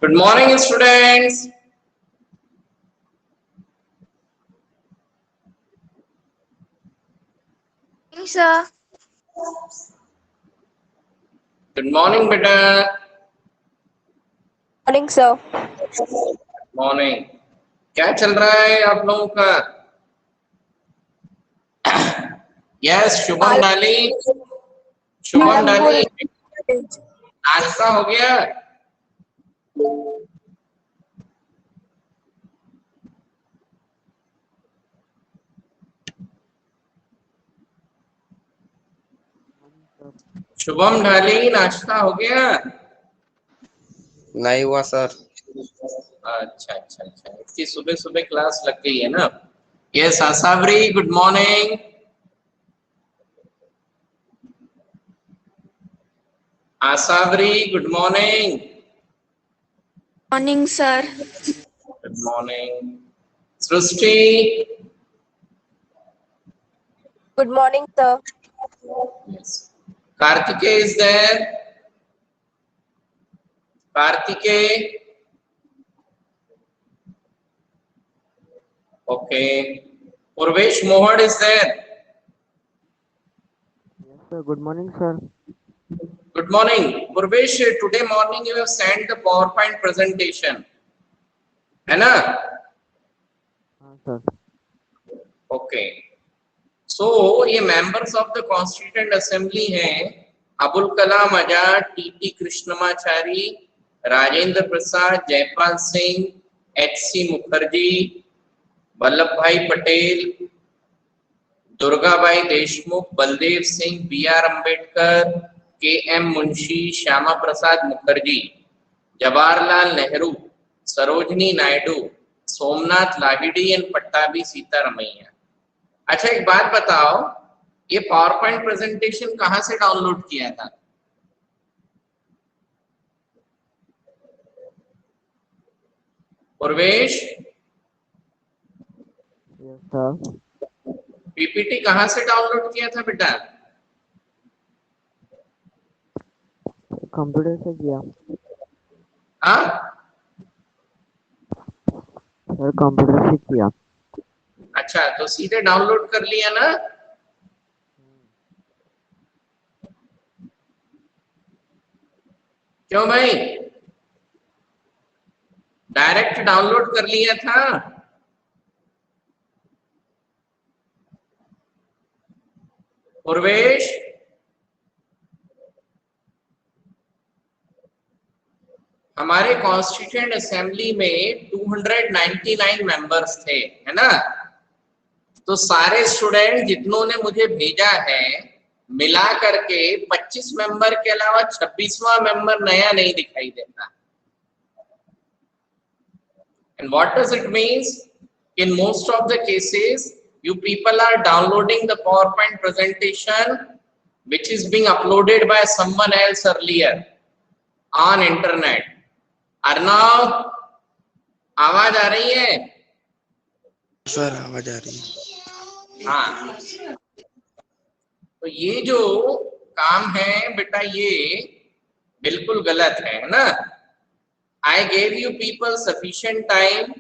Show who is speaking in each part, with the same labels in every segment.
Speaker 1: Good morning, students.
Speaker 2: Sir.
Speaker 1: Good morning, beta.
Speaker 2: Morning, sir.
Speaker 1: Morning. क्या चल रहा है आप लोगों का? यस, शुभम डाली। शुभम डाली, नाश्ता हो गया? शुभम ढाली, नाश्ता हो गया?
Speaker 3: नहीं हुआ सर।
Speaker 1: अच्छा अच्छा अच्छा, इसकी सुबह सुबह क्लास लग गई है ना। Yes Asavari, good morning. Asavari, good morning.
Speaker 2: Morning, sir.
Speaker 1: Good morning. Srishti,
Speaker 2: Good morning, sir.
Speaker 1: yes. Kartikeya is there? Kartikeya, okay. Purvesh Mohad is there?
Speaker 4: Yes, sir. Good morning, sir.
Speaker 1: Good morning. Purvesh, today morning you have sent the PowerPoint presentation, है ना?
Speaker 4: हाँ sir.
Speaker 1: Okay. So ये members of the Constituent Assembly हैं Abul Kalam Azad, T Krishnamachari, Rajendra Prasad, Jaipal Singh, H C. Mukherjee, Vallabh Bhai Patel, Durgabai Deshmukh, Baldev Singh, B R. Ambedkar, K M. Munshi, Shyama Prasad Mukherjee, Jawaharlal Nehru, Sarojini Naidu, Somnath Lahiri and Pattabhi Sitaramayya. अच्छा एक बात बताओ, ये पावर पॉइंट प्रेजेंटेशन कहाँ से डाउनलोड किया था? Purvesh,
Speaker 4: Yes, sir.
Speaker 1: पीपीटी कहाँ से डाउनलोड किया था बेटा?
Speaker 4: कंप्यूटर से किया।
Speaker 1: हाँ,
Speaker 4: सर कंप्यूटर से किया।
Speaker 1: अच्छा तो सीधे डाउनलोड कर लिया ना? क्यों भाई, डायरेक्ट डाउनलोड कर लिया था? पूर्वेश, हमारे कॉन्स्टिट्यूएंट असेंबली में 299 मेंबर्स थे, है ना? तो सारे स्टूडेंट जितनों ने मुझे भेजा है मिला करके 25 मेंबर के अलावा 26वां मेंबर नया नहीं दिखाई देता। And what does it means? In most of the cases, you people are downloading the PowerPoint presentation which is being uploaded by someone else earlier on internet. Arnav, आवाज आ रही है?
Speaker 3: सर आवाज आ रही है।
Speaker 1: हाँ, तो ये जो काम है बेटा ये बिल्कुल गलत है ना? I gave you people sufficient time,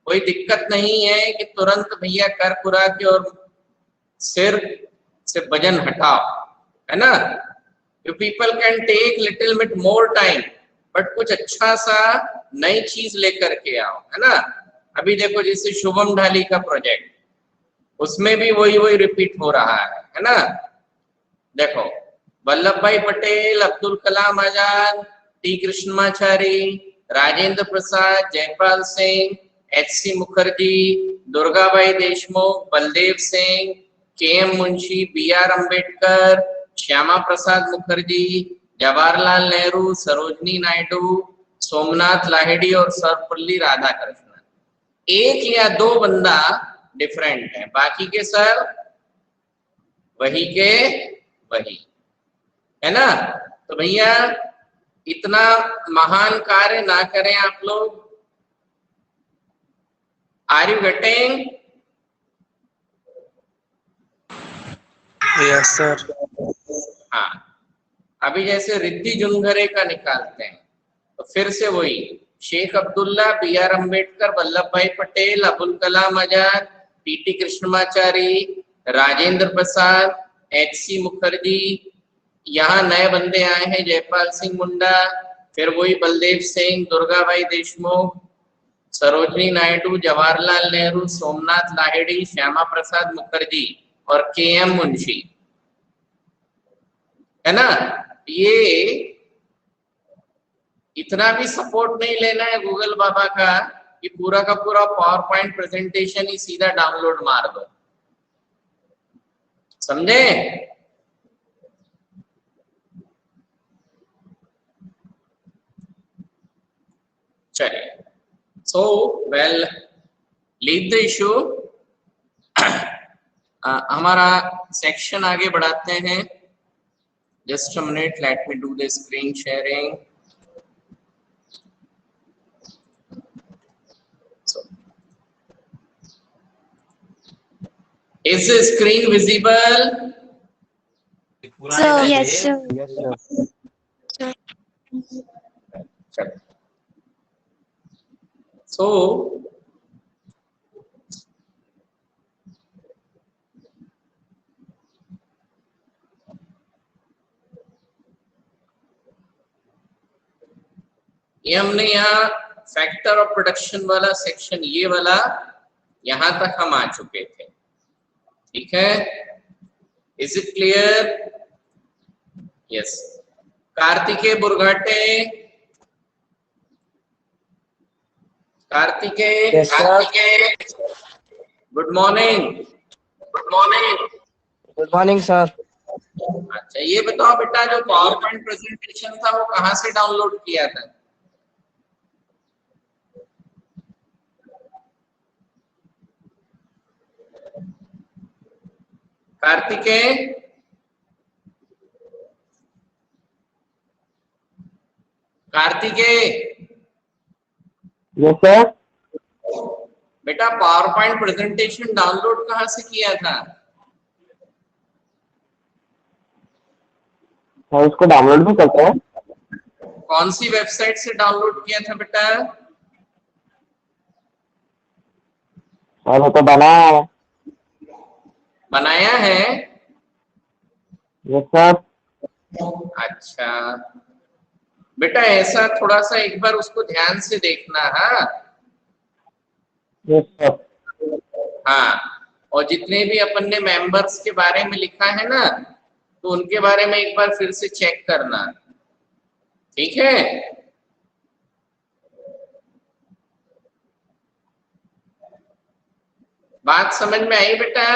Speaker 1: कोई दिक्कत नहीं है कि तुरंत भैया कर कुरा के और सिर से वजन हटाओ, है ना? You people can take little bit more time, but कुछ अच्छा सा नई चीज लेकर के आओ, है ना? अभी देखो जैसे शुभम ढाली का प्रोजेक्ट, उसमें भी वही रिपीट हो रहा है ना? देखो Vallabh Bhai Patel, Abdul Kalam Azad, T Krishnamachari, Rajendra Prasad, Jaipal Singh, H C. Mukherjee, Durgabai Deshmukh, Baldev Singh, KM. Munshi, B R. Ambedkar, Shyama Prasad Mukherjee, Jawaharlal Nehru, Sarojini Naidu, Somnath Lahiri और सर्वपल्ली राधाकृष्णन। एक या दो बंदा डिफरेंट है, बाकी के सब वही के वही, है ना? तो भैया इतना महान कार्य ना करें आप लोग। Are you getting?
Speaker 3: Yes sir.
Speaker 1: हाँ, अभी जैसे रिद्धि जुनघरे का निकालते हैं तो फिर से वही Sheikh Abdullah, B are Ambedkar, Vallabh Bhai Patel, Abul Kalam Azad, PT Krishnamachari, Rajendra प्रसाद, एच.सी. मुखर्जी, यहाँ नए बंदे आए हैं, जयपाल सिंह मुंडा, फिर वही बलदेव सिंह, दुर्गाबाई देशमुख, सरोजनी नायडू, जवाहरलाल नेहरू, सोमनाथ लाहिड़ी, श्यामा प्रसाद मुखर्जी और के.एम. मुंशी, है ना। ये इतना भी सपोर्ट नहीं लेना है गूगल बाबा का कि पूरा का पूरा पावर पॉइंट प्रेजेंटेशन ही सीधा डाउनलोड मार दो, समझे। चलिए, so well leave the issue. हमारा सेक्शन आगे बढ़ाते हैं। Just a minute, let me do the screen sharing. Is the screen visible?
Speaker 2: Sir, yes, sir.
Speaker 4: Yes, sir.
Speaker 1: Sure. So, ये हमने यहाँ फैक्टर ऑफ प्रोडक्शन वाला सेक्शन, ये वाला यहां तक हम आ चुके थे, ठीक है। Is it clear? Yes. Kartikeya Burghate, Kartikeya, good morning. Good morning.
Speaker 5: Good morning sir.
Speaker 1: अच्छा, ये बताओ बेटा, जो पावर पॉइंट प्रेजेंटेशन था वो कहाँ से डाउनलोड किया था? Kartikeya, Kartikeya,
Speaker 5: yes sir.
Speaker 1: बेटा पावर पॉइंट प्रेजेंटेशन डाउनलोड कहाँ से किया था?
Speaker 5: सर उसको डाउनलोड भी करते हैं?
Speaker 1: कौन सी वेबसाइट से डाउनलोड किया था बेटा?
Speaker 5: सर वो तो बनाया है।
Speaker 1: बनाया है?
Speaker 5: Yes sir.
Speaker 1: अच्छा बेटा, ऐसा थोड़ा सा एक बार उसको ध्यान से देखना। हाँ
Speaker 5: यस सर।
Speaker 1: हाँ, और जितने भी अपन ने मेंबर्स के बारे में लिखा है ना, तो उनके बारे में एक बार फिर से चेक करना, ठीक है। बात समझ में आई बेटा?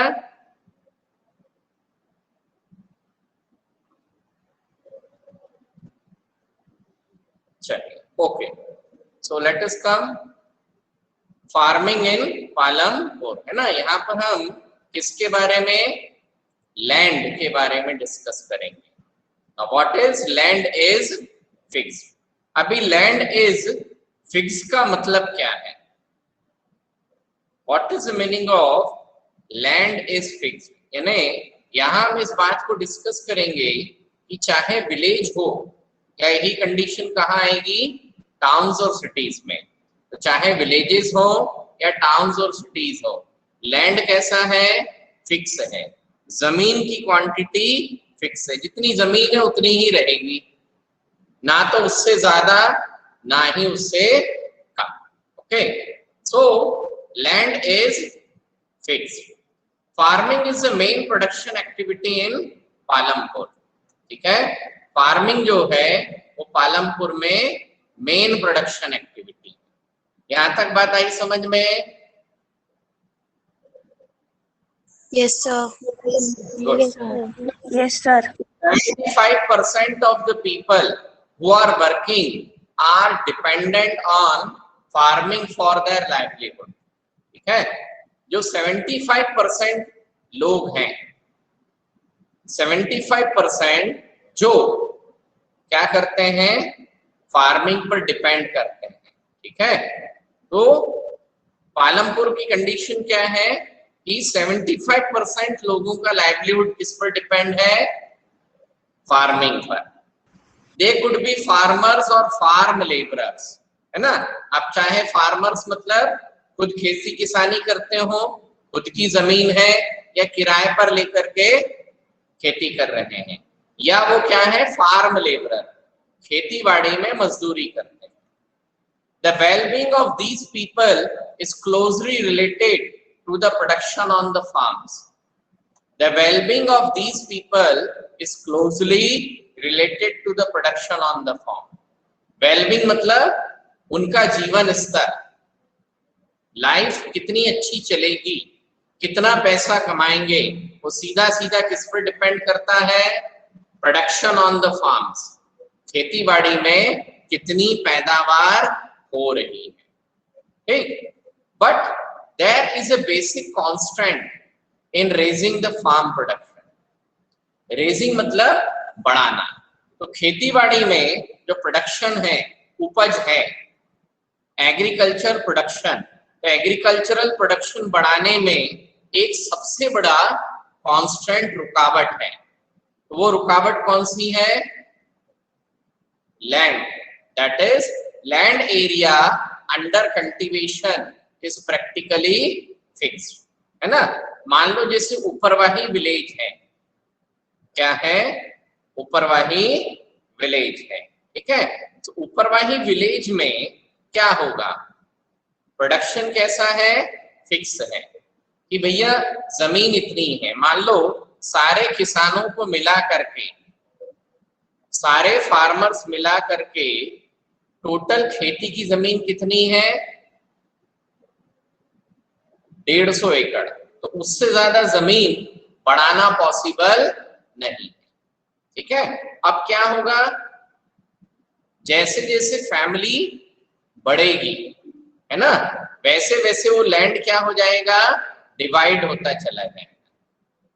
Speaker 1: चलिए, okay. So let us come farming in Palampur, है ना। यहाँ पर हम किसके बारे में? लैंड के बारे में डिस्कस करेंगे। What is land is fix. अभी लैंड इज फिक्स का मतलब क्या है? What is the meaning of land is fix? यानी यहाँ हम इस बात को डिस्कस करेंगे कि चाहे विलेज हो, या यही कंडीशन कहाँ आएगी? टाउन्स और सिटीज में। तो चाहे विलेजेस हो या टाउन्स और सिटीज हो, लैंड कैसा है? फिक्स है। जमीन की क्वांटिटी फिक्स है, जितनी जमीन है उतनी ही रहेगी, ना तो उससे ज्यादा ना ही उससे कम। Okay, so land is fix. Farming is the main production activity in Palampur, ठीक है। फार्मिंग जो है वो पालमपुर में मेन प्रोडक्शन एक्टिविटी। यहां तक बात आई समझ में?
Speaker 2: Yes, sir.
Speaker 1: Good.
Speaker 2: Yes, sir.
Speaker 1: 95% of the people who are working are dependent on farming for their livelihood, ठीक है। जो 75% लोग हैं, 75% जो क्या करते हैं? फार्मिंग पर डिपेंड करते हैं, ठीक है। तो पालमपुर की कंडीशन क्या है कि 75% लोगों का लाइवलीहुड किस पर डिपेंड है? फार्मिंग पर। दे कुड बी फार्मर्स और फार्म लेबरर्स, है ना। अब चाहे फार्मर्स मतलब खुद खेती किसानी करते हो, खुद की जमीन है, या किराए पर लेकर के खेती कर रहे हैं, या वो क्या है फार्म लेबरर, खेती बाड़ी में मजदूरी करते हैं। The well-being of these people is closely related to the production on the farms. The well-being of these people is closely related to the production on the farm. Well-being मतलब उनका जीवन स्तर, लाइफ कितनी अच्छी चलेगी, कितना पैसा कमाएंगे, वो सीधा सीधा किस पर डिपेंड करता है, प्रोडक्शन ऑन द फार्म्स, खेती बाड़ी में कितनी पैदावार हो रही है, ठीक। But there is a basic constant in raising the farm production. Raising मतलब बढ़ाना, तो खेती बाड़ी में जो प्रोडक्शन है, उपज है, एग्रीकल्चर प्रोडक्शन, तो एग्रीकल्चरल प्रोडक्शन बढ़ाने में एक सबसे बड़ा कांस्टेंट रुकावट है। तो वो रुकावट कौन सी है, land, that is land area under cultivation is practically fixed, है ना। मान लो जैसे ऊपरवाही विलेज है, क्या है, ऊपरवाही विलेज है, ठीक है। तो ऊपरवाही विलेज में क्या होगा, प्रोडक्शन कैसा है, फिक्स है कि भैया जमीन इतनी है। मान लो सारे किसानों को मिला करके, सारे फार्मर्स मिला करके टोटल खेती की जमीन कितनी है, 150 एकड़, तो उससे ज्यादा जमीन बढ़ाना पॉसिबल नहीं, ठीक है। अब क्या होगा, जैसे जैसे फैमिली बढ़ेगी, है ना, वैसे वैसे वो लैंड क्या हो जाएगा, डिवाइड होता चला जाएगा।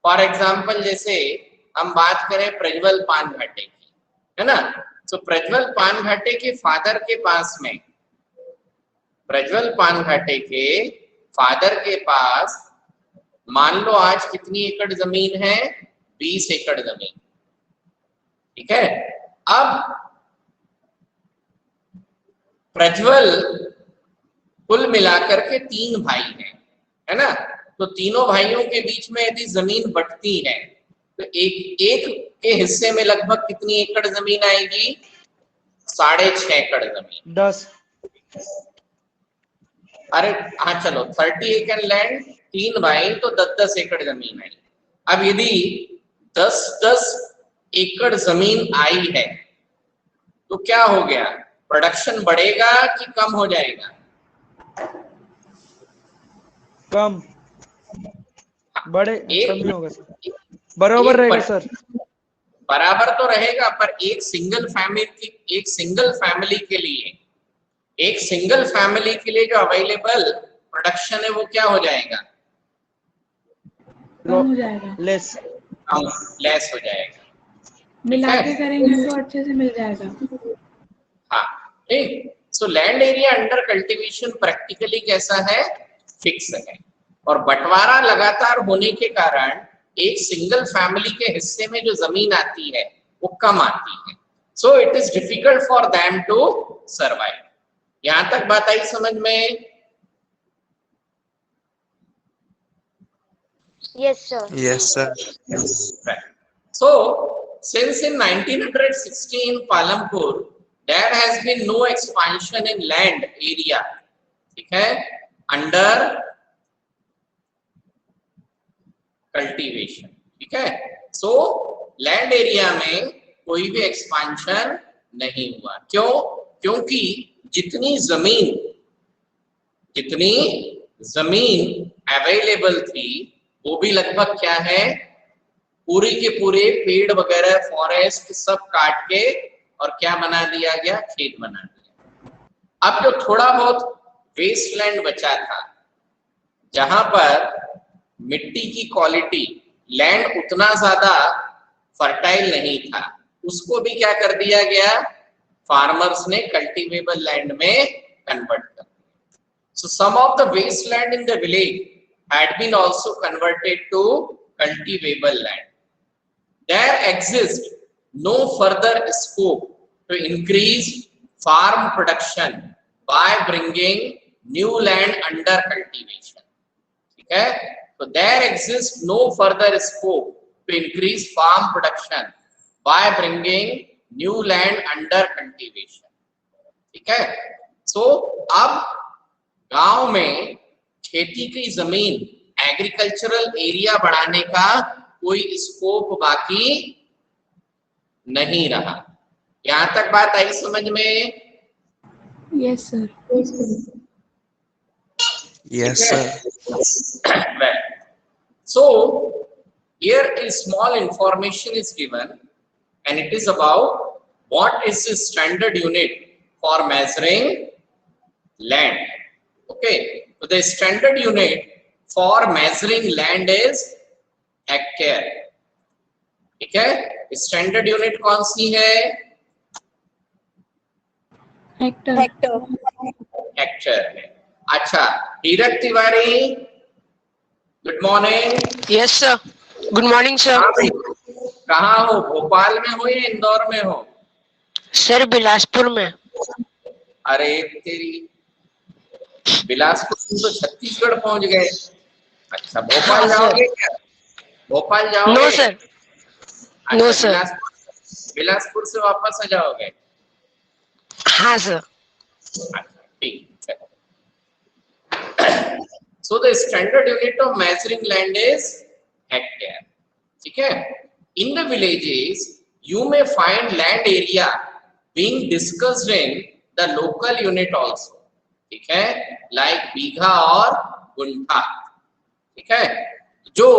Speaker 1: फॉर एग्जाम्पल जैसे हम बात करें प्रज्वल पानघाटे की, है ना, तो प्रज्वल पानघाटे के फादर के पास में, प्रज्वल पानघाटे के फादर के पास मान लो आज कितनी एकड़ जमीन है, 20 एकड़ जमीन, ठीक है। अब प्रज्वल कुल मिलाकर के 3 भाई हैं, है ना, तो तीनों भाइयों के बीच में यदि जमीन बंटती है तो एक के हिस्से में लगभग कितनी एकड़ जमीन आएगी, 6.5 एकड़ जमीन,
Speaker 6: 10।
Speaker 1: अरे हाँ चलो 30 एकड़ लैंड, 3 भाई तो 10-10 एकड़ जमीन आई। अब यदि 10-10 एकड़ जमीन आई है तो क्या हो गया, प्रोडक्शन बढ़ेगा कि कम हो जाएगा,
Speaker 6: कम, बड़े कम ही होगा सर,
Speaker 1: बराबर
Speaker 6: रहेगा सर,
Speaker 1: बराबर तो रहेगा, पर एक सिंगल फैमिली के लिए, एक सिंगल फैमिली के लिए जो अवेलेबल प्रोडक्शन है वो क्या हो जाएगा,
Speaker 4: कम हो जाएगा,
Speaker 6: लेस
Speaker 1: हो जाएगा,
Speaker 4: मिला के करेंगे तो अच्छे से मिल जाएगा।
Speaker 1: हाँ ठीक। So land area under cultivation practically कैसा है, फिक्स है, और बंटवारा लगातार होने के कारण एक सिंगल फैमिली के हिस्से में जो जमीन आती है वो कम आती है। So it is difficult for them to survive. यहां तक बात आई समझ में?
Speaker 2: Yes, sir.
Speaker 3: Yes, sir.
Speaker 1: Right. So since in 1960 in Palampur there has been no expansion in land area, ठीक है, under cultivation, ठीक है। So land area में कोई भी expansion नहीं हुआ, क्यों? क्योंकि जितनी जमीन अवेलेबल थी वो भी लगभग क्या है, पूरी के पूरे पेड़ वगैरह फॉरेस्ट सब काट के और क्या बना दिया गया, खेत बना दिया। अब जो थोड़ा बहुत वेस्टलैंड बचा था, जहां पर मिट्टी की क्वालिटी, लैंड उतना ज्यादा फर्टाइल नहीं था, उसको भी क्या कर दिया गया, फार्मर्स ने कल्टीवेबल लैंड में कन्वर्ट कर दिया। So some of the wasteland in the village had been also converted to cultivable land. There exists no further scope to increase farm production by bringing new land under cultivation. ठीक है, तो there exists no further scope to increase farm production by bringing new land under cultivation. ठीक है, so अब गांव में खेती की जमीन, एग्रीकल्चरल एरिया बढ़ाने का कोई स्कोप बाकी नहीं रहा। यहां तक बात आई समझ में?
Speaker 4: Yes, sir.
Speaker 3: Yes, sir.
Speaker 1: Well, so here a small information is given, and it is about what is the standard unit for measuring land. Okay, so the standard unit for measuring land is hectare. ठीक है, standard unit कौन सी है?
Speaker 4: Hector.
Speaker 1: Hectare है। अच्छा, हीरक Tiwari, good morning.
Speaker 7: Yes sir, good morning sir.
Speaker 1: कहाँ हो, भोपाल में हो या इंदौर में हो?
Speaker 7: सर बिलासपुर में।
Speaker 1: अरे तेरी, बिलासपुर तुम तो छत्तीसगढ़ पहुंच गए। अच्छा, भोपाल जाओगे क्या? भोपाल जाओगे?
Speaker 7: नो सर,
Speaker 1: अच्छा,
Speaker 7: नो सर।
Speaker 1: बिलासपुर से वापस आ जाओगे?
Speaker 7: हाँ सर।
Speaker 1: अच्छा, ठीक है। So the standard unit of measuring land is hectare. ठीक है? In the villages, you may find land area being discussed in the local unit also. ठीक है? Like बीघा और गुंठा। ठीक है? जो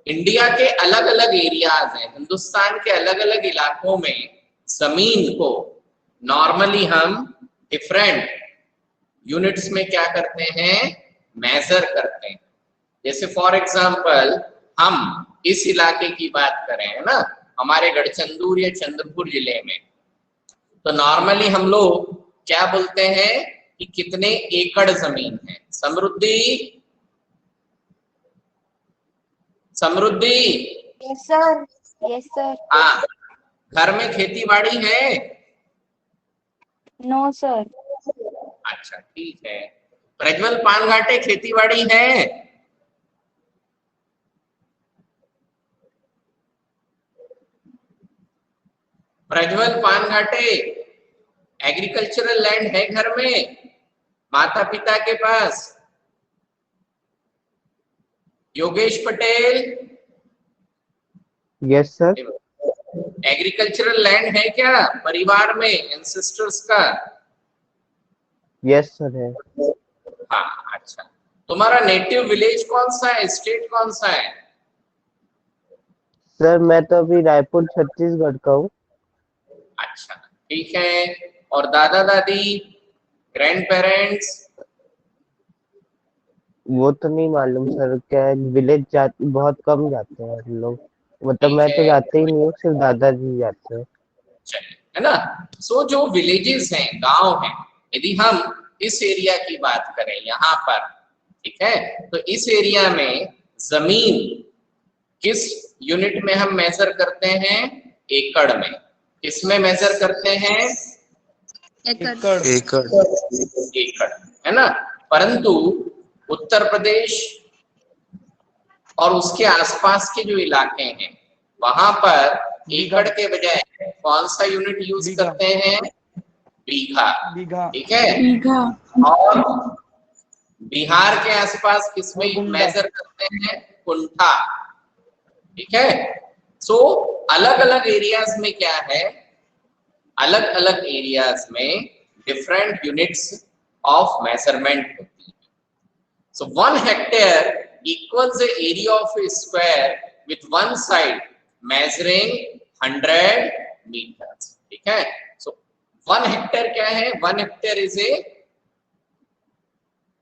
Speaker 1: इंडिया के अलग अलग एरियाज हैं, हिंदुस्तान के अलग अलग इलाकों में जमीन को नॉर्मली हम डिफरेंट यूनिट्स में क्या करते हैं, मेजर करते हैं। जैसे फॉर एग्जांपल हम इस इलाके की बात करें, है ना, हमारे गढ़चंदूर या चंद्रपुर जिले में, तो नॉर्मली हम लोग क्या बोलते हैं कि कितने एकड़ जमीन है। Samriddhi, Samriddhi,
Speaker 2: yes sir, yes sir.
Speaker 1: हाँ, घर में खेती बाड़ी है?
Speaker 2: No sir.
Speaker 1: अच्छा, ठीक है। प्रज्वल पानघाटे, खेती बाड़ी है? प्रज्वल पानघाटे, एग्रीकल्चरल लैंड है घर में, माता पिता के पास? Yogesh Patel,
Speaker 5: yes sir.
Speaker 1: Agricultural land है क्या परिवार में, एंसेस्टर्स का?
Speaker 5: यस सर है।
Speaker 1: हाँ, अच्छा। तुम्हारा नेटिव विलेज कौन सा है, स्टेट कौन सा है?
Speaker 5: सर मैं तो अभी रायपुर छत्तीसगढ़ का हूँ।
Speaker 1: अच्छा, ठीक है। और दादा दादी, ग्रैंड पेरेंट्स?
Speaker 5: वो तो नहीं मालूम सर, क्या विलेज बहुत कम जाते हैं हम लोग, मतलब मैं तो जाते ही नहीं हूँ, सिर्फ दादाजी जाते हैं।
Speaker 1: है ना। सो जो विलेजेस हैं, गांव हैं, यदि हम इस एरिया की बात करें यहाँ पर, ठीक है, तो इस एरिया में जमीन किस यूनिट में हम मेजर करते हैं? एकड़ में। किसमें मेजर करते हैं?
Speaker 6: एकड़।
Speaker 3: एकड़।
Speaker 1: एकड़, है ना। परंतु उत्तर प्रदेश और उसके आसपास के जो इलाके हैं, वहां पर एकड़ के बजाय कौन सा यूनिट यूज करते हैं? बीघा।
Speaker 6: बीघा।
Speaker 1: ठीक है।
Speaker 4: बीघा।
Speaker 1: और बिहार के आसपास किसमें मेजर करते हैं? कुंठा। ठीक है। सो अलग अलग एरियाज में क्या है, अलग अलग एरियाज में डिफरेंट यूनिट्स ऑफ मेजरमेंट होती है। सो 1 hectare equals the area of a square with one side measuring 100 meters. ठीक है। So 1 हेक्टेयर क्या है? 1 hectare is a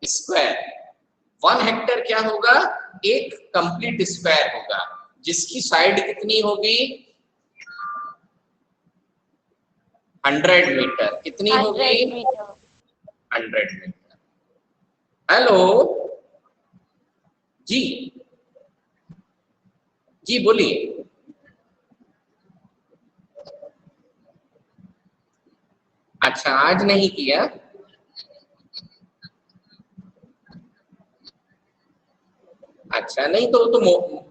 Speaker 1: square. 1 hectare क्या होगा? एक कंप्लीट स्क्वायर होगा, जिसकी साइड कितनी होगी? 100 मीटर। कितनी होगी? 100 मीटर। हेलो जी, जी बोलिए। अच्छा, आज नहीं किया? अच्छा, नहीं तो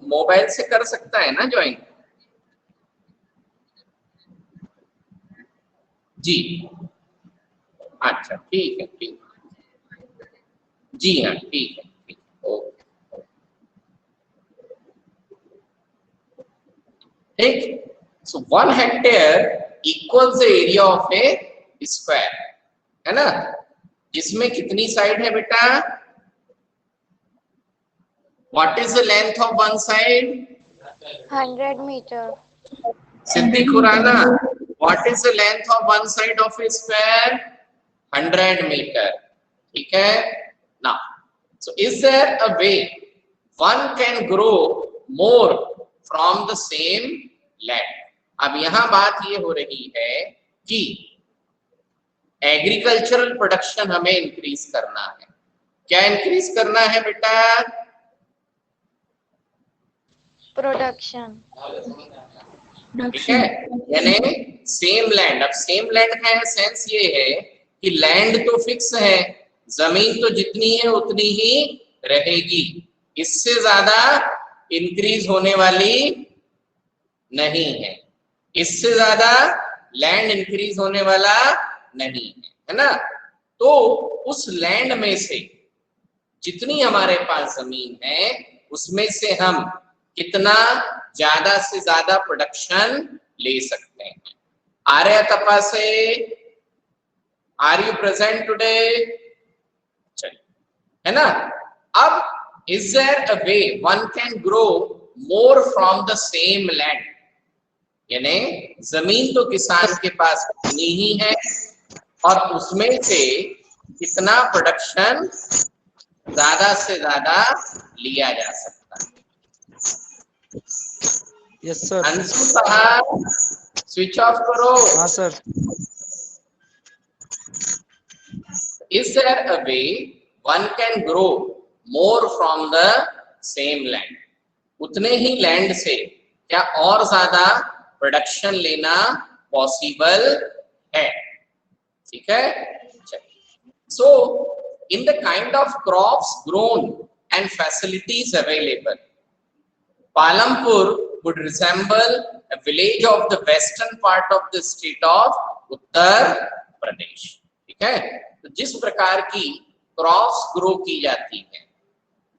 Speaker 1: मोबाइल से कर सकता है ना ज्वाइन। जी अच्छा, ठीक है, ठीक, जी हाँ, ठीक है, ठीक, ओके, ठीक। So 1 hectare equals the area of a square, है ना, जिसमें कितनी साइड है बेटा? What is the length of one side?
Speaker 2: 100 meter.
Speaker 1: Siddiq Khurana, what is the length of one side of a square? 100 metre, ठीक है ना। So is there a way one can grow more from the same land? अब यहां बात ये हो रही है कि एग्रीकल्चरल प्रोडक्शन हमें इंक्रीज करना है। क्या इंक्रीज करना है बेटा?
Speaker 2: Production.
Speaker 1: ठीक है, यानी सेम लैंड। अब सेम लैंड का सेंस ये है कि लैंड तो फिक्स है, जमीन तो जितनी है उतनी ही रहेगी, इससे ज्यादा इंक्रीज होने वाली नहीं है, इससे ज्यादा लैंड इंक्रीज होने वाला नहीं है ना। तो उस लैंड में से जितनी हमारे पास जमीन है उसमें से हम कितना ज्यादा से ज्यादा प्रोडक्शन ले सकते हैं। Arya Tapase, are you present today? चलिए, है ना। अब is there a way one can grow more from the same land? यानी जमीन तो किसान के पास उतनी ही है और उसमें से कितना प्रोडक्शन ज्यादा से ज्यादा लिया जा सकता है।
Speaker 3: Yes sir.
Speaker 1: अंशु साहब स्विच ऑफ करो।
Speaker 3: हाँ sir.
Speaker 1: Is there a way one can grow more from the same land? उतने ही लैंड से क्या और ज्यादा प्रोडक्शन लेना पॉसिबल है? ठीक है, so in the kind of crops grown and facilities available, Palampur would resemble a village of the western part of the state of Uttar Pradesh. ठीक है, तो जिस प्रकार की क्रॉप्स ग्रो की जाती है,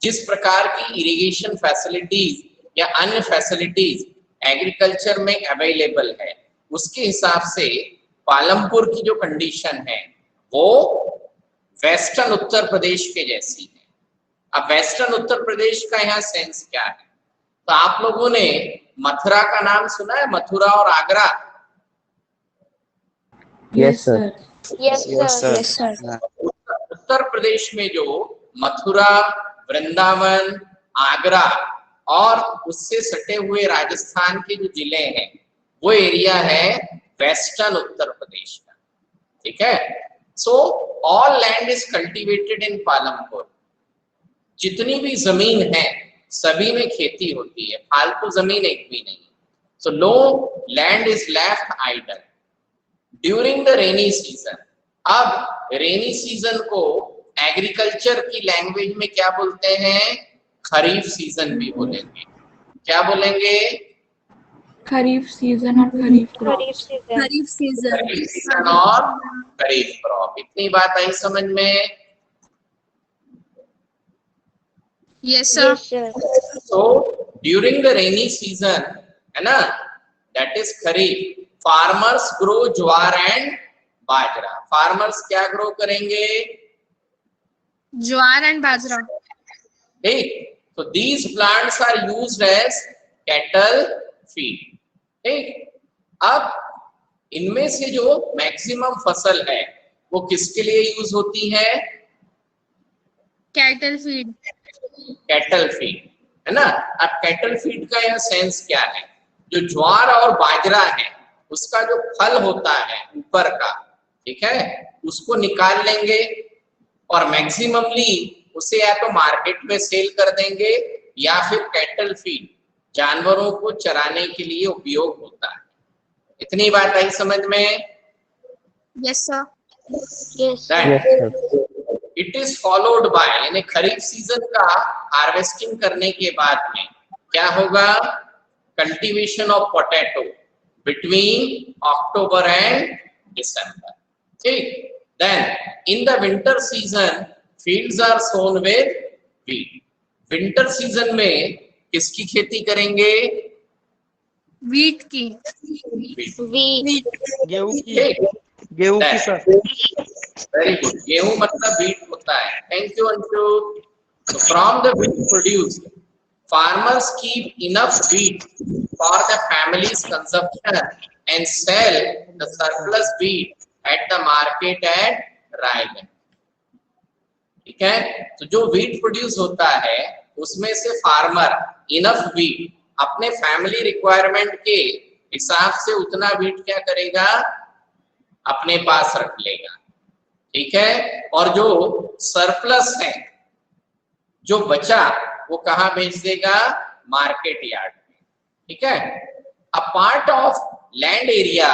Speaker 1: जिस प्रकार की इरिगेशन फैसिलिटीज या अन्य फैसिलिटीज एग्रीकल्चर में अवेलेबल है, उसके हिसाब से पालमपुर की जो कंडीशन है वो वेस्टर्न उत्तर प्रदेश के जैसी है। अब वेस्टर्न उत्तर प्रदेश का यहाँ सेंस क्या है? तो आप लोगों ने मथुरा का नाम सुना है? मथुरा और Agra?
Speaker 5: Yes sir.
Speaker 2: Yes, sir.
Speaker 6: Yes, sir.
Speaker 1: Uttar Pradesh में जो मथुरा, वृंदावन, आगरा और उससे सटे हुए राजस्थान के जो जिले हैं वो एरिया है वेस्टर्न उत्तर प्रदेश का। ठीक है, so all land is cultivated in Palampur. जितनी भी जमीन है सभी में खेती होती है, फालतू जमीन एक भी नहीं। So no land is left idle during the rainy season. अब रेनी सीजन को एग्रीकल्चर की लैंग्वेज में क्या बोलते हैं? खरीफ सीजन भी बोलेंगे। क्या बोलेंगे?
Speaker 4: खरीफ सीजन और खरीफ क्रॉप।
Speaker 2: Kharif season.
Speaker 6: खरीफ सीजन।
Speaker 1: खरीफ सीजन और खरीफ क्रॉप। इतनी बात आई समझ में?
Speaker 6: Yes sir.
Speaker 2: Yes, sir.
Speaker 1: So during the rainy season, है ना, that is kharif, farmers grow jowar and bajra. Farmers क्या ग्रो करेंगे?
Speaker 6: ज्वार एंड बाजरा।
Speaker 1: ठीक, तो these plants are used as cattle feed। ठीक, अब इनमें से जो मैक्सिमम फसल है वो किसके लिए यूज होती है?
Speaker 6: Cattle feed.
Speaker 1: कैटल फीड, है ना। अब कैटल फीड का यह सेंस क्या है? जो ज्वार और बाजरा है उसका जो फल होता है ऊपर का, ठीक है, उसको निकाल लेंगे और मैक्सिममली उसे या तो मार्केट में सेल कर देंगे या फिर कैटल फीड जानवरों को चराने के लिए उपयोग होता है। इतनी बात आई समझ में?
Speaker 6: Yes sir.
Speaker 2: Yes, sir.
Speaker 1: Right.
Speaker 5: Yes sir.
Speaker 1: It is followed by, यानी खरीफ सीजन का हार्वेस्टिंग करने के बाद में क्या होगा, cultivation of potato between October and December, ठीक। Then in the winter season fields are sown with wheat. Winter season में किसकी खेती करेंगे,
Speaker 6: वीट की।
Speaker 2: wheat,
Speaker 3: गेहूं की
Speaker 1: ठीक।
Speaker 3: गेहूं की सर।
Speaker 1: वेरी गुड, गेहूं मतलब व्हीट होता है। Thank you Anshu. So from the wheat produced, farmers keep enough wheat for the family's consumption and sell the surplus wheat at the market at Raiganj, ठीक है। तो जो व्हीट प्रोड्यूस होता है उसमें से फार्मर इनफ व्हीट अपने फैमिली रिक्वायरमेंट के हिसाब से उतना व्हीट क्या करेगा, अपने पास रख लेगा, ठीक है। और जो सरप्लस है, जो बचा, वो कहाँ भेज देगा, मार्केट यार्ड में, ठीक है। A part of land area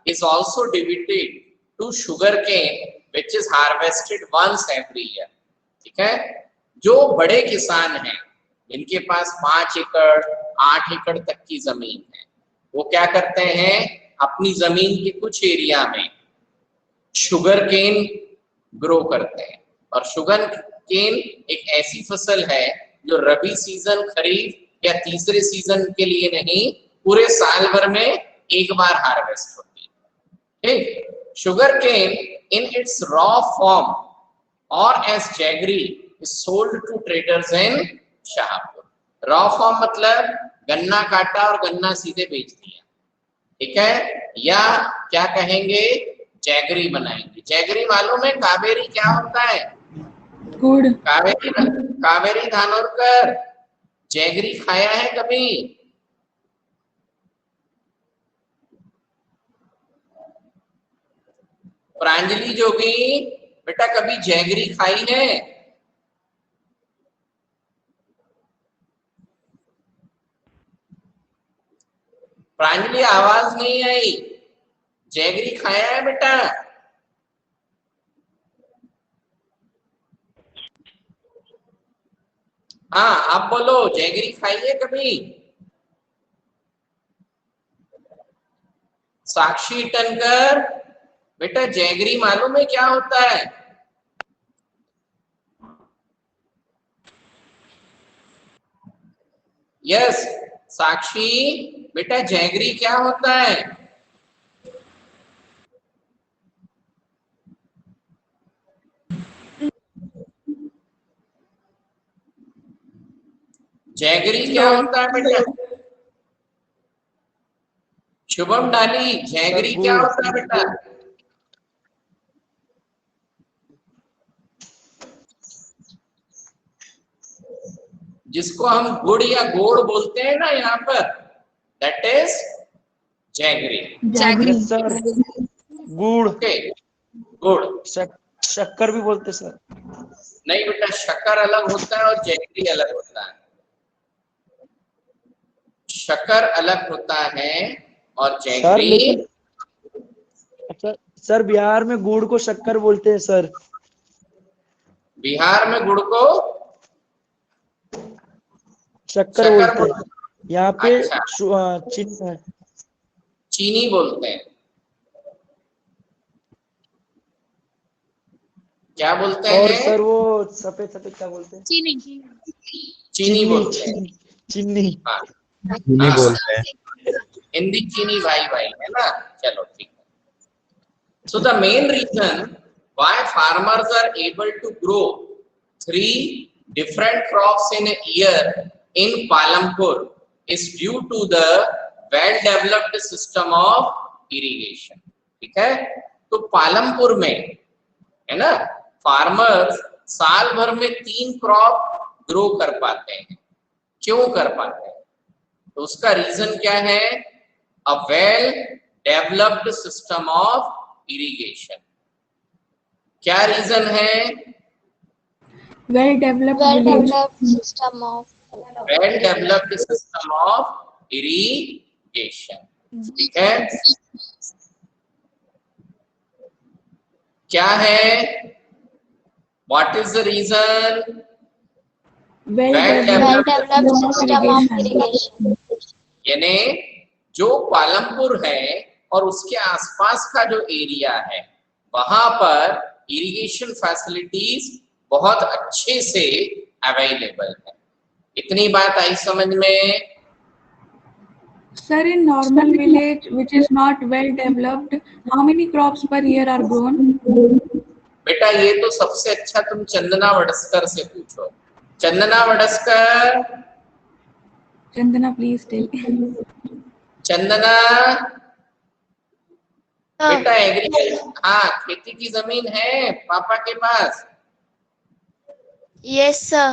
Speaker 1: is also divided to sugar cane which is harvested once every year, ठीक है। जो बड़े किसान हैं जिनके पास 5 एकड़ 8 एकड़ तक की जमीन है, वो क्या करते हैं, अपनी जमीन के कुछ एरिया में शुगर केन ग्रो करते हैं। और शुगर केन एक ऐसी फसल है जो रबी सीजन, खरीफ या तीसरे सीजन के लिए नहीं, पूरे साल भर में एक बार हार्वेस्ट होती है, ठीक। Sugar cane in its raw form और as jaggery is sold to traders in Shahpur. Raw form मतलब गन्ना काटा और गन्ना सीधे बेच दिया, ठीक है। या क्या कहेंगे, जैगरी बनाएंगे। जैगरी मालूम है, कावेरी क्या होता है,
Speaker 4: गुड़।
Speaker 1: कावेरी धानोरकर, जैगरी खाया है कभी, प्रांजलि जोगी बेटा कभी जैगरी खाई है, प्रांजलि आवाज नहीं आई, जैगरी खाया है बेटा, हाँ आप बोलो, जैगरी खाई है कभी। साक्षी टनकर बेटा जैगरी मालूम है क्या होता है, यस साक्षी बेटा जैगरी क्या होता है, जैगरी क्या होता है बेटा, शुभम डाली, जैगरी क्या होता है बेटा, जिसको हम गुड़ या गोड़ बोलते हैं ना यहाँ पर, that is jaggery.
Speaker 6: Jaggery
Speaker 3: sir गुड़,
Speaker 1: ओके, गुड़
Speaker 3: शक्कर भी बोलते सर।
Speaker 1: नहीं बेटा, शक्कर अलग होता है और जैगरी अलग होता है। शक्कर अलग होता है और
Speaker 3: सर
Speaker 1: जैगरी,
Speaker 3: लेकिन अच्छा सर, बिहार में गुड़ को शक्कर बोलते हैं सर।
Speaker 1: बिहार में गुड़ को
Speaker 3: शक्कर
Speaker 1: शक्कर
Speaker 3: बोलते हैं, यहाँ पे
Speaker 1: अच्छा, चीनी बोलते हैं, क्या बोलते
Speaker 3: और
Speaker 1: हैं,
Speaker 3: सर वो सफेद सफेद क्या बोलते हैं,
Speaker 6: चीनी।
Speaker 1: चीनी बोलते हैं,
Speaker 3: चीनी।
Speaker 1: हाँ
Speaker 5: चीनी
Speaker 1: हाँ,
Speaker 5: बोलते हैं।
Speaker 1: हिंदी चीनी भाई भाई है ना, चलो ठीक है। So the main reason why farmers are able to grow 3 different crops in a year in Palampur is due to the well developed system of irrigation, ठीक है। तो पालमपुर में है ना, फार्मर्स साल भर में 3 क्रॉप ग्रो कर पाते हैं। क्यों कर पाते हैं, तो उसका रीजन क्या है, a well developed system of irrigation. क्या रीजन है,
Speaker 4: well developed
Speaker 2: system of
Speaker 1: irrigation, ठीक है। क्या है, What is the reason?
Speaker 4: Well
Speaker 1: Well-developed
Speaker 4: developed system of irrigation.
Speaker 1: यानी जो पालमपुर है और उसके आसपास का जो एरिया है वहां पर इरिगेशन फैसिलिटीज बहुत अच्छे से अवेलेबल है। इतनी बात आई समझ में?
Speaker 4: Sir, in normal village which is not well developed, how many crops per year are grown?
Speaker 1: बेटा ये तो सबसे अच्छा तुम चंदना वडस्कर से पूछो। Chandana वडस्कर,
Speaker 4: Chandana, please tell.
Speaker 1: Chandana बेटा एग्रीकल्चर, हाँ खेती की जमीन है पापा के पास?
Speaker 2: Yes, sir.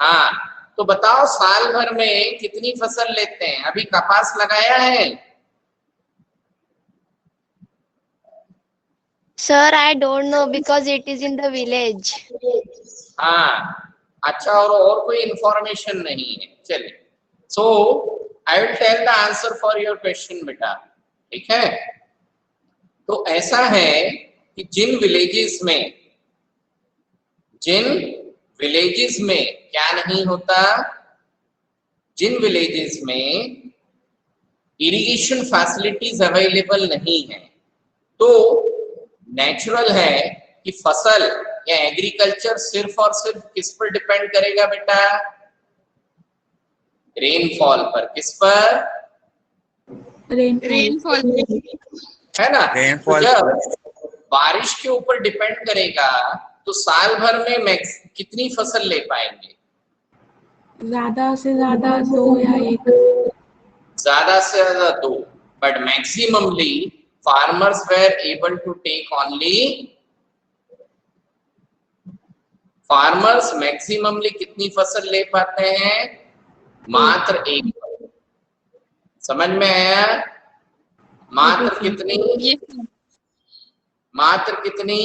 Speaker 1: हाँ, तो बताओ साल भर में कितनी फसल लेते हैं? अभी कपास लगाया है?
Speaker 2: Sir, I don't know because it is in the village.
Speaker 1: हाँ, अच्छा, और कोई इंफॉर्मेशन नहीं है। चलिए, so I will tell the answer for your question बेटा, ठीक है? तो ऐसा है कि जिन विलेजेस में क्या नहीं होता, जिन विलेजेस में इरिगेशन फैसिलिटीज अवेलेबल नहीं है, तो नेचुरल है कि फसल या एग्रीकल्चर सिर्फ और सिर्फ किस पर डिपेंड करेगा बेटा? रेनफॉल पर। किस पर?
Speaker 6: रेनफॉल
Speaker 1: है ना?
Speaker 8: रेनफॉल।
Speaker 1: तो जब बारिश के ऊपर डिपेंड करेगा तो साल भर में कितनी फसल ले पाएंगे?
Speaker 4: ज्यादा से ज्यादा 2 या 1।
Speaker 1: ज्यादा से ज्यादा 2, but maximally farmers were able to take only, farmers maximumly कितनी फसल ले पाते हैं? मात्र 1। समझ में आया? मात्र कितनी? मात्र कितनी?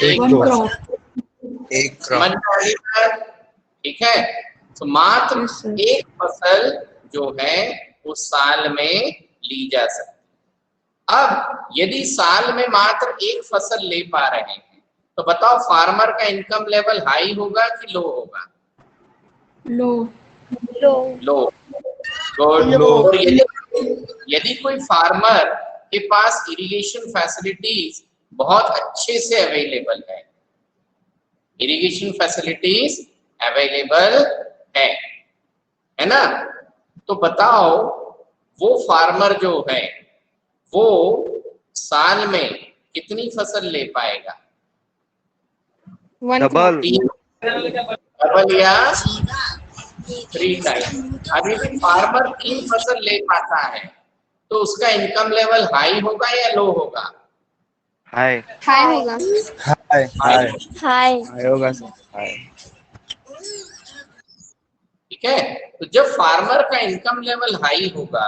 Speaker 4: 1 crop.
Speaker 8: एक
Speaker 1: समझ में आ गई? ठीक है, तो मात्र
Speaker 4: Yes, sir.
Speaker 1: एक फसल जो है उस साल में ली जा सकती। अब यदि साल में मात्र एक फसल ले पा रहे हैं तो बताओ फार्मर का इनकम लेवल हाई होगा कि लो होगा?
Speaker 4: Low.
Speaker 1: लो। गुड। और यदि कोई फार्मर के पास इरिगेशन फैसिलिटीज बहुत अच्छे से अवेलेबल है ना, तो बताओ वो फार्मर जो है वो साल में कितनी फसल ले पाएगा? डबल या 3 टाइम। अभी भी फार्मर 3 फसल ले पाता है तो उसका इनकम लेवल हाई होगा या लो होगा?
Speaker 8: हाय
Speaker 6: हाई होगा।
Speaker 8: हाय हाय
Speaker 2: Hi.
Speaker 8: हाय होगा सर, हाय।
Speaker 1: ठीक है, तो जब फार्मर का इनकम लेवल हाई होगा,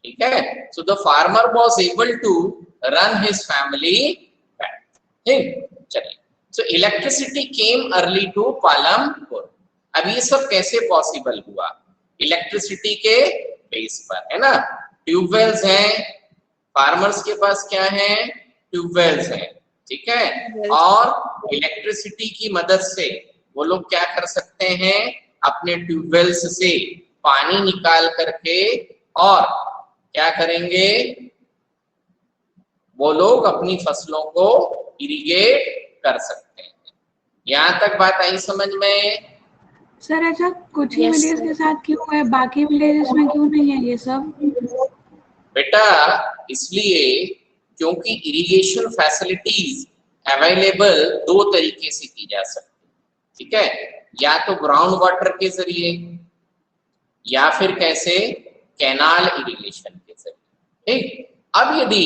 Speaker 1: ठीक है, so the farmer was able to run his family. ठीक, चलिए, so electricity came early to Palampur. अब ये सब कैसे पॉसिबल हुआ? इलेक्ट्रिसिटी के बेस पर, है ना। ट्यूबवेल्स हैं, फार्मर्स के पास क्या है? ट्यूबवेल्स हैं, ठीक है, और इलेक्ट्रिसिटी की मदद से वो लोग क्या कर सकते हैं? अपने ट्यूबवेल्स से पानी निकाल करके और क्या करेंगे? वो लोग अपनी फसलों को इरिगेट कर सकते हैं। यहाँ तक बात आई समझ में?
Speaker 4: सर ऐसा कुछ ही
Speaker 2: Yes,
Speaker 4: विलेज के साथ क्यों है, बाकी विलेजेस में क्यों नहीं है ये सब?
Speaker 1: बेटा इसलिए क्योंकि इरिगेशन फैसिलिटीज अवेलेबल 2 तरीके से की जा सकती, ठीक है, या तो ग्राउंड वाटर के जरिए या फिर कैसे? कैनाल इरिगेशन के जरिए। ठीक, अब यदि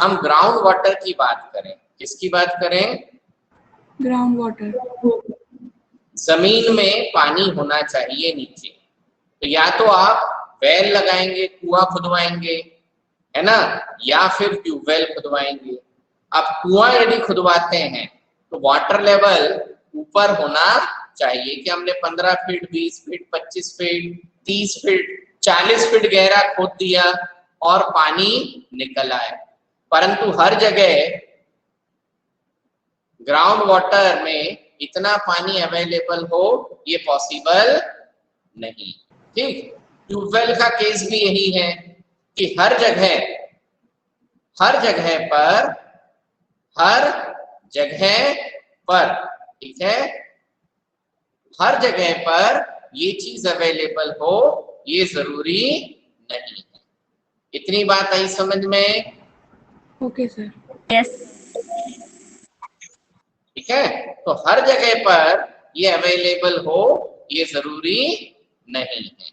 Speaker 1: हम ग्राउंड वाटर की बात करें, किसकी बात करें?
Speaker 4: Ground water.
Speaker 1: जमीन में पानी होना चाहिए नीचे, तो या तो आप वेल लगाएंगे, कुआं खुदवाएंगे, है ना, या फिर ट्यूबवेल खुदवाएंगे। अब कुआं यदि खुदवाते हैं तो वाटर लेवल ऊपर होना चाहिए कि हमने 15 feet, 20 feet, 25 feet, 30 feet, 40 feet गहरा खोद दिया और पानी निकल आए, परंतु हर जगह ग्राउंड वाटर में इतना पानी अवेलेबल हो, ये पॉसिबल नहीं। ठीक, ट्यूबवेल का केस भी यही है कि हर जगह पर ठीक है, हर जगह पर ये चीज अवेलेबल हो ये जरूरी नहीं है। इतनी बात आई समझ में?
Speaker 4: Okay sir.
Speaker 6: यस।
Speaker 1: ठीक है, तो हर जगह पर ये अवेलेबल हो ये जरूरी नहीं है।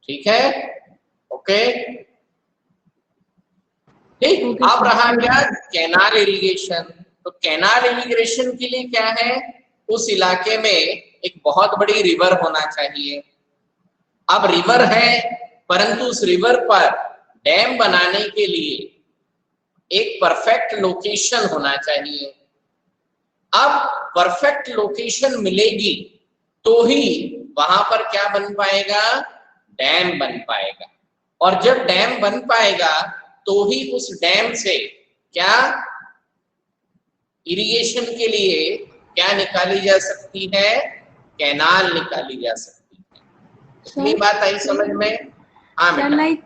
Speaker 1: ठीक है, ओके। ठीक,
Speaker 4: Okay,
Speaker 1: अब
Speaker 4: sir.
Speaker 1: रहा क्या, कैनाल इरिगेशन। तो कैनाल इरिगेशन के लिए क्या है, उस इलाके में एक बहुत बड़ी रिवर होना चाहिए। अब रिवर है, परंतु उस रिवर पर डैम बनाने के लिए एक परफेक्ट लोकेशन होना चाहिए। अब परफेक्ट लोकेशन मिलेगी तो ही वहां पर क्या बन पाएगा, डैम बन पाएगा। और जब डैम बन पाएगा तो ही उस डैम से क्या इरिगेशन के लिए क्या निकाली जा सकती है, कैनाल निकाली जा सकती है। ये बात आई समझ में? हाँ
Speaker 4: सर
Speaker 1: बेटा।
Speaker 4: लाइक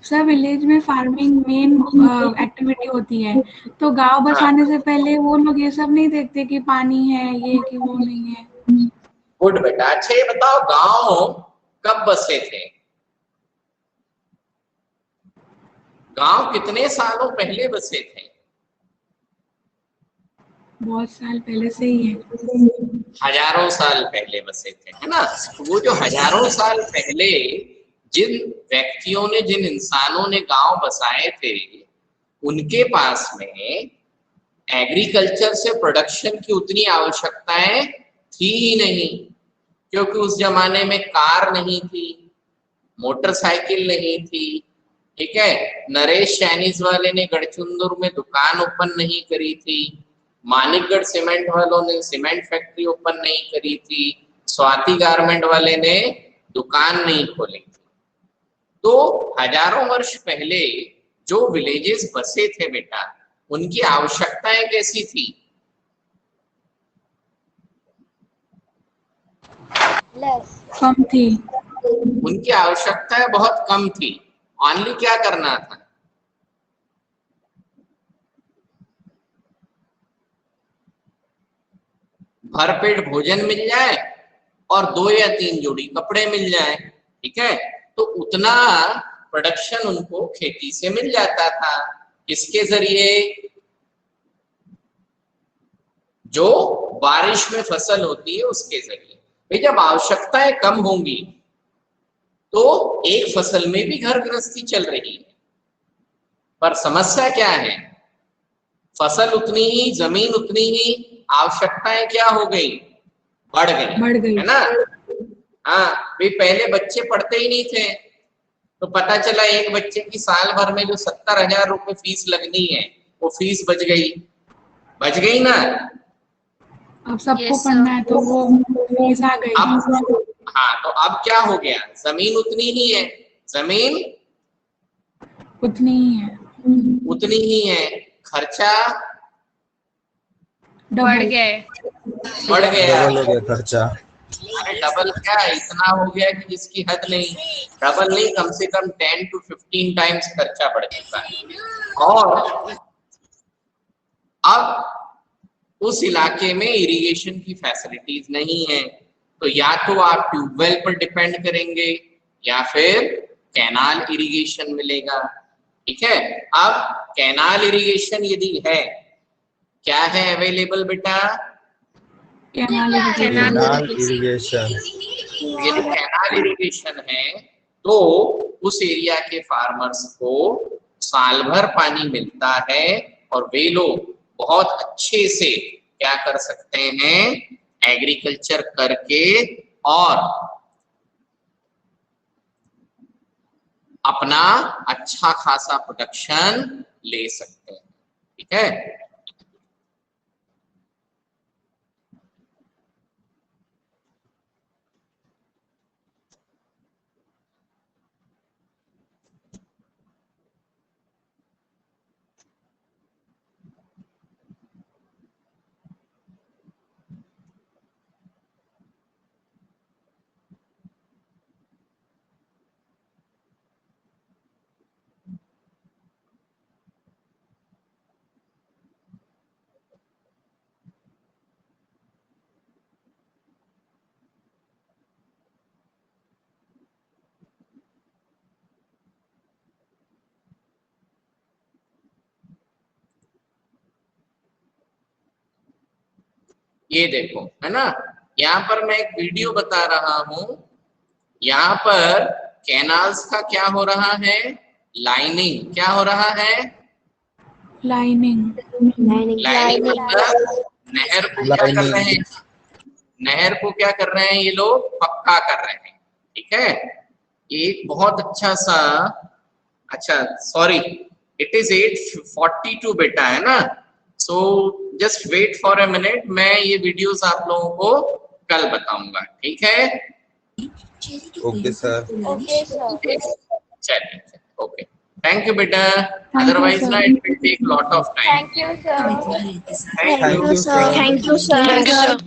Speaker 4: सर विलेज में फार्मिंग मेन एक्टिविटी होती है, तो गांव बसाने से पहले वो लोग ये सब नहीं देखते कि पानी है ये कि वो नहीं है।
Speaker 1: गुड बेटा। अच्छा ये बताओ, गांव कब बसे थे? गांव कितने सालों पहले बसे थे?
Speaker 4: बहुत साल पहले से ही है।
Speaker 1: हजारों साल पहले बसे थे, है ना। तो वो जो हजारों साल पहले जिन व्यक्तियों ने, जिन इंसानों ने गांव बसाए थे, उनके पास में एग्रीकल्चर से प्रोडक्शन की उतनी आवश्यकताएं थी ही नहीं, क्योंकि उस जमाने में कार नहीं थी, मोटरसाइकिल नहीं थी। ठीक है, नरेश चाइनीज वाले ने गढ़चुंदुर में दुकान ओपन नहीं करी थी, मानिकगढ़ सीमेंट वालों ने सीमेंट फैक्ट्री ओपन नहीं करी थी, स्वाति गारमेंट वाले ने दुकान नहीं खोली थी। तो हजारों वर्ष पहले जो विलेजेस बसे थे बेटा, उनकी आवश्यकताएं कैसी थी?
Speaker 2: Less.
Speaker 4: कम थी।
Speaker 1: उनकी आवश्यकताएं बहुत कम थी। ओनली क्या करना था, भरपेट भोजन मिल जाए और 2 या 3 जोड़ी कपड़े मिल जाए। ठीक है, तो उतना प्रोडक्शन उनको खेती से मिल जाता था। इसके जरिए जो बारिश में फसल होती है उसके जरिए। भाई जब आवश्यकताएं कम होंगी तो एक फसल में भी घर गृहस्थी चल रही है, पर समस्या क्या है, फसल उतनी ही, जमीन उतनी ही, आवश्यकताएं क्या हो गई, बढ़ गई, है ना। हाँ भाई, पहले बच्चे पढ़ते ही नहीं थे, तो पता चला एक बच्चे की साल भर में जो 70,000 रुपए फीस लगनी है वो फीस बच गई ना।
Speaker 4: अब सबको
Speaker 6: Yes, sir.
Speaker 4: पढ़ना है तो वो फीस आ गई।
Speaker 1: अब हाँ, तो अब क्या हो गया, जमीन उतनी ही है, जमीन
Speaker 4: उतनी ही है,
Speaker 1: उतनी ही है, खर्चा
Speaker 6: बढ़
Speaker 4: डबल।
Speaker 6: गए।
Speaker 1: बढ़ गया।
Speaker 8: डबल हो गया खर्चा।
Speaker 1: अरे डबल क्या, इतना हो गया कि जिसकी हद नहीं। डबल नहीं, कम से कम 10 to 15 टाइम्स खर्चा बढ़ चुका है। और अब उस इलाके में इरिगेशन की फैसिलिटीज नहीं है, तो या तो आप ट्यूबवेल पर डिपेंड करेंगे या फिर कैनाल इरिगेशन मिलेगा। ठीक है, अब कैनाल इरिगेशन यदि है, क्या है अवेलेबल बेटा,
Speaker 4: कैनाल
Speaker 8: कैनाल इरिगेशन।
Speaker 1: यदि कैनाल इरिगेशन है तो उस एरिया के फार्मर्स को साल भर पानी मिलता है और वे लोग बहुत अच्छे से क्या कर सकते हैं, एग्रीकल्चर करके और अपना अच्छा खासा प्रोडक्शन ले सकते हैं। ठीक है, ये देखो, है ना, यहाँ पर मैं एक वीडियो बता रहा हूँ। यहाँ पर कैनाल्स का क्या हो रहा है, लाइनिंग। क्या हो रहा है,
Speaker 4: लाइनिंग।
Speaker 1: लाइनिंग मतलब नहर को क्या कर रहे हैं, नहर को क्या कर रहे हैं ये लोग, पक्का कर रहे हैं। ठीक है, एक बहुत अच्छा सा, अच्छा सॉरी, इट इज 8:42 बेटा, है ना। So just wait for a minute, मैं ये वीडियोस आप लोगों को कल बताऊंगा, ठीक है।
Speaker 8: Okay sir.
Speaker 1: चलिए, ओके, थैंक यू बेटा, अदरवाइज ना it will take lot of time.
Speaker 2: Thank you, sir.
Speaker 1: Thank you
Speaker 8: sir.
Speaker 2: Thank you, sir.
Speaker 7: Thank you, sir.